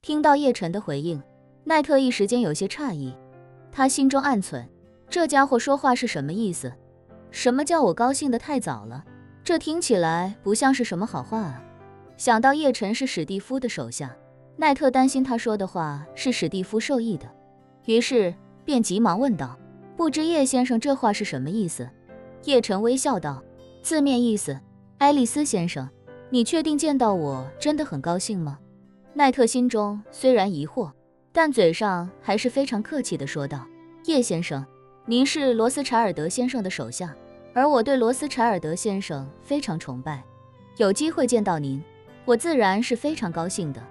听到叶晨的回应，奈特一时间有些诧异，他心中暗忖，这家伙说话是什么意思？什么叫我高兴得太早了？这听起来不像是什么好话啊。想到叶晨是史蒂夫的手下，奈特担心他说的话是史蒂夫授意的，于是便急忙问道，不知叶先生这话是什么意思？叶晨微笑道，字面意思，爱丽丝先生，你确定见到我真的很高兴吗？奈特心中虽然疑惑，但嘴上还是非常客气地说道，叶先生，您是罗斯柴尔德先生的手下，而我对罗斯柴尔德先生非常崇拜，有机会见到您，我自然是非常高兴的。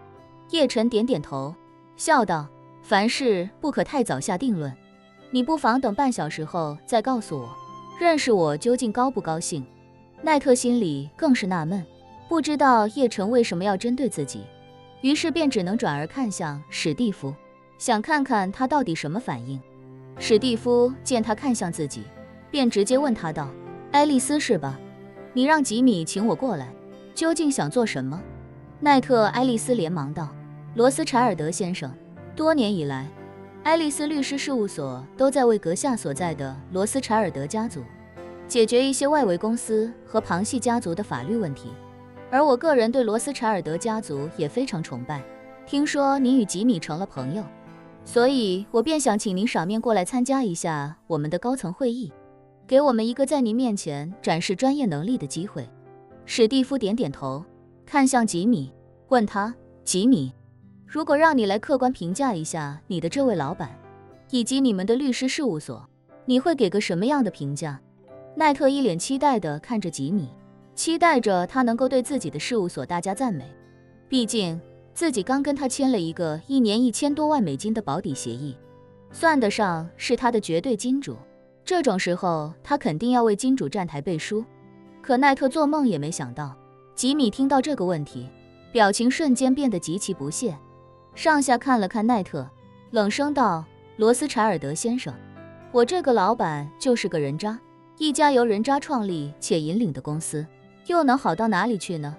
叶晨点点头，笑道，凡事不可太早下定论，你不妨等半小时后再告诉我，认识我究竟高不高兴。奈特心里更是纳闷，不知道叶晨为什么要针对自己，于是便只能转而看向史蒂夫，想看看他到底什么反应。史蒂夫见他看向自己，便直接问他道，爱丽丝是吧？你让吉米请我过来，究竟想做什么？奈特·爱丽丝连忙道，罗斯柴尔德先生，多年以来，爱丽丝律师事务所都在为阁下所在的罗斯柴尔德家族解决一些外围公司和旁系家族的法律问题，而我个人对罗斯柴尔德家族也非常崇拜，听说您与吉米成了朋友，所以我便想请您赏面过来参加一下我们的高层会议，给我们一个在您面前展示专业能力的机会。史蒂夫点点头，看向吉米，问他，吉米，如果让你来客观评价一下你的这位老板，以及你们的律师事务所，你会给个什么样的评价？奈特一脸期待地看着吉米，期待着他能够对自己的事务所大加赞美，毕竟自己刚跟他签了一个1年1000多万美金的保底协议，算得上是他的绝对金主，这种时候他肯定要为金主站台背书。可奈特做梦也没想到，吉米听到这个问题，表情瞬间变得极其不屑，上下看了看奈特，冷声道，罗斯柴尔德先生，我这个老板就是个人渣，一家由人渣创立且引领的公司，又能好到哪里去呢？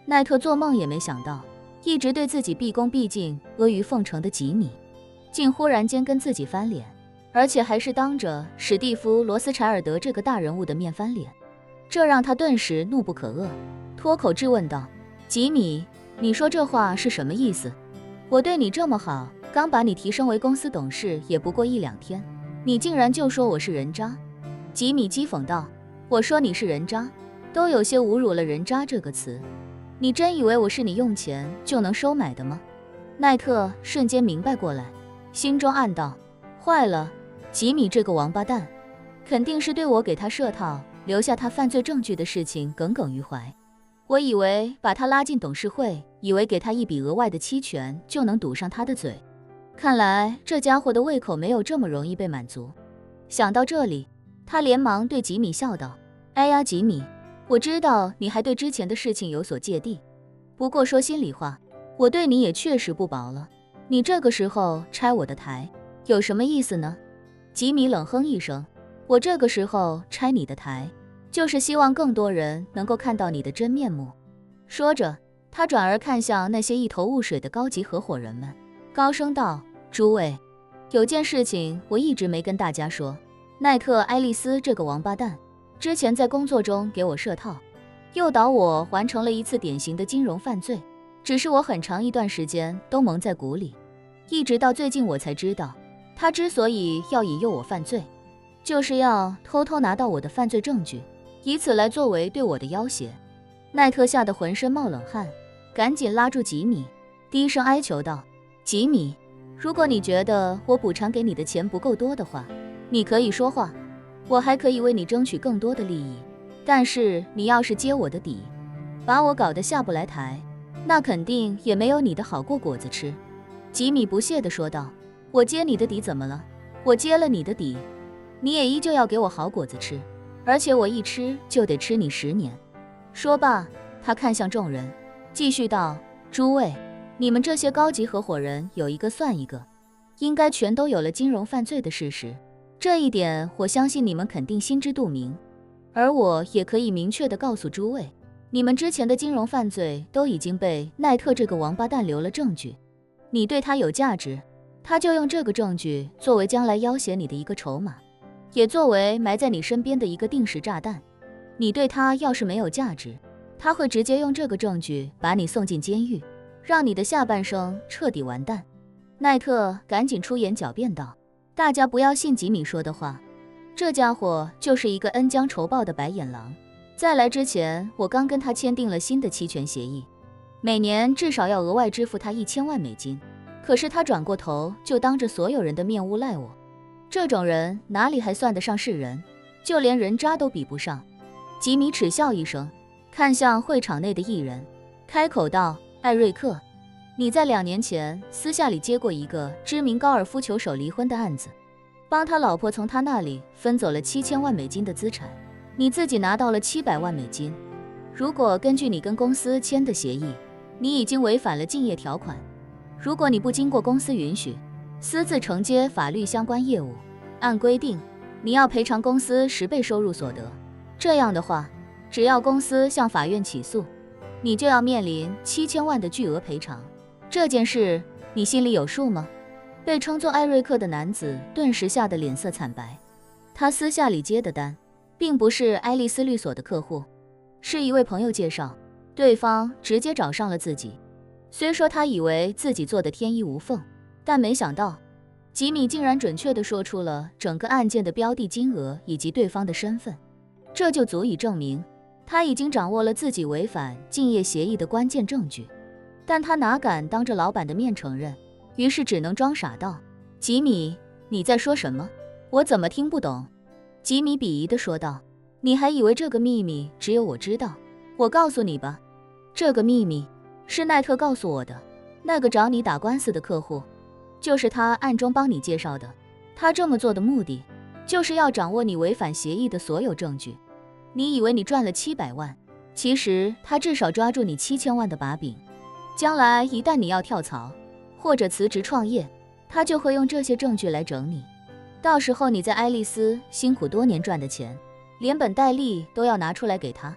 奈特做梦也没想到，一直对自己毕恭毕敬、阿谀奉承的吉米，竟忽然间跟自己翻脸，而且还是当着史蒂夫·罗斯柴尔德这个大人物的面翻脸，这让他顿时怒不可遏，脱口质问道，吉米，你说这话是什么意思？我对你这么好，刚把你提升为公司董事也不过1、2天，你竟然就说我是人渣？吉米讥讽道，我说你是人渣，都有些侮辱了人渣这个词，你真以为我是你用钱就能收买的吗？奈特瞬间明白过来，心中暗道，坏了，吉米这个王八蛋，肯定是对我给他设套，留下他犯罪证据的事情耿耿于怀。我以为把他拉进董事会，以为给他一笔额外的期权就能堵上他的嘴，看来这家伙的胃口没有这么容易被满足。想到这里，他连忙对吉米笑道，哎呀，吉米，我知道你还对之前的事情有所芥蒂，不过说心里话，我对你也确实不薄了，你这个时候拆我的台，有什么意思呢？吉米冷哼一声，我这个时候拆你的台，就是希望更多人能够看到你的真面目。说着，他转而看向那些一头雾水的高级合伙人们，高声道，诸位，有件事情我一直没跟大家说，奈特·爱丽丝这个王八蛋，之前在工作中给我设套，诱导我完成了一次典型的金融犯罪，只是我很长一段时间都蒙在鼓里，一直到最近我才知道，他之所以要引诱我犯罪，就是要偷偷拿到我的犯罪证据，以此来作为对我的要挟。奈特吓得浑身冒冷汗，赶紧拉住吉米，低声哀求道，吉米，如果你觉得我补偿给你的钱不够多的话，你可以说话，我还可以为你争取更多的利益，但是你要是揭我的底，把我搞得下不来台，那肯定也没有你的好过果子吃。吉米不屑地说道，我揭你的底怎么了？我揭了你的底，你也依旧要给我好果子吃，而且我一吃就得吃你10年。说罢，他看向众人，继续道，诸位，你们这些高级合伙人有一个算一个，应该全都有了金融犯罪的事实，这一点我相信你们肯定心知肚明，而我也可以明确地告诉诸位，你们之前的金融犯罪都已经被奈特这个王八蛋留了证据，你对他有价值，他就用这个证据作为将来要挟你的一个筹码，也作为埋在你身边的一个定时炸弹。你对他要是没有价值，他会直接用这个证据把你送进监狱，让你的下半生彻底完蛋。奈特赶紧出言狡辩道，大家不要信吉米说的话，这家伙就是一个恩将仇报的白眼狼。在来之前，我刚跟他签订了新的期权协议，每年至少要额外支付他1000万美金。可是他转过头就当着所有人的面诬赖我，这种人哪里还算得上是人，就连人渣都比不上。吉米嗤笑一声，看向会场内的艺人，开口道，艾瑞克，你在2年前私下里接过一个知名高尔夫球手离婚的案子，帮他老婆从他那里分走了7000万美金的资产，你自己拿到了700万美金。如果根据你跟公司签的协议，你已经违反了竞业条款，如果你不经过公司允许，私自承接法律相关业务，按规定，你要赔偿公司10倍收入所得。这样的话，只要公司向法院起诉，你就要面临7000万的巨额赔偿。这件事你心里有数吗？被称作艾瑞克的男子顿时吓得脸色惨白。他私下里接的单，并不是爱丽丝律所的客户，是一位朋友介绍，对方直接找上了自己。虽说他以为自己做的天衣无缝，但没想到吉米竟然准确地说出了整个案件的标的金额以及对方的身份，这就足以证明他已经掌握了自己违反竞业协议的关键证据。但他哪敢当着老板的面承认，于是只能装傻道，吉米，你在说什么？我怎么听不懂？吉米鄙夷地说道，你还以为这个秘密只有我知道？我告诉你吧，这个秘密是奈特告诉我的，那个找你打官司的客户，就是他暗中帮你介绍的。他这么做的目的，就是要掌握你违反协议的所有证据。你以为你赚了700万，其实他至少抓住你7000万的把柄。将来一旦你要跳槽或者辞职创业，他就会用这些证据来整你。到时候你在爱丽丝辛苦多年赚的钱，连本带利都要拿出来给他。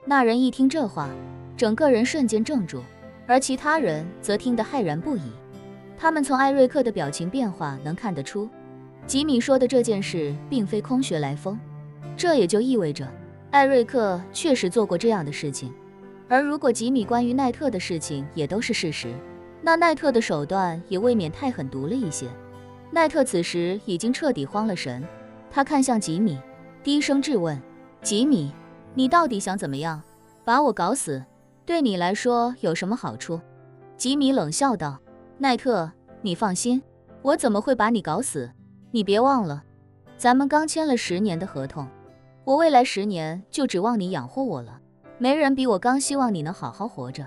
那人一听这话，整个人瞬间怔住，而其他人则听得骇然不已。他们从艾瑞克的表情变化能看得出，吉米说的这件事并非空穴来风，这也就意味着艾瑞克确实做过这样的事情。而如果吉米关于奈特的事情也都是事实，那奈特的手段也未免太狠毒了一些。奈特此时已经彻底慌了神，他看向吉米，低声质问，吉米，你到底想怎么样？把我搞死，对你来说有什么好处？吉米冷笑道，奈特，你放心，我怎么会把你搞死？你别忘了，咱们刚签了10年的合同，我未来10年就指望你养活我了。没人比我刚希望你能好好活着。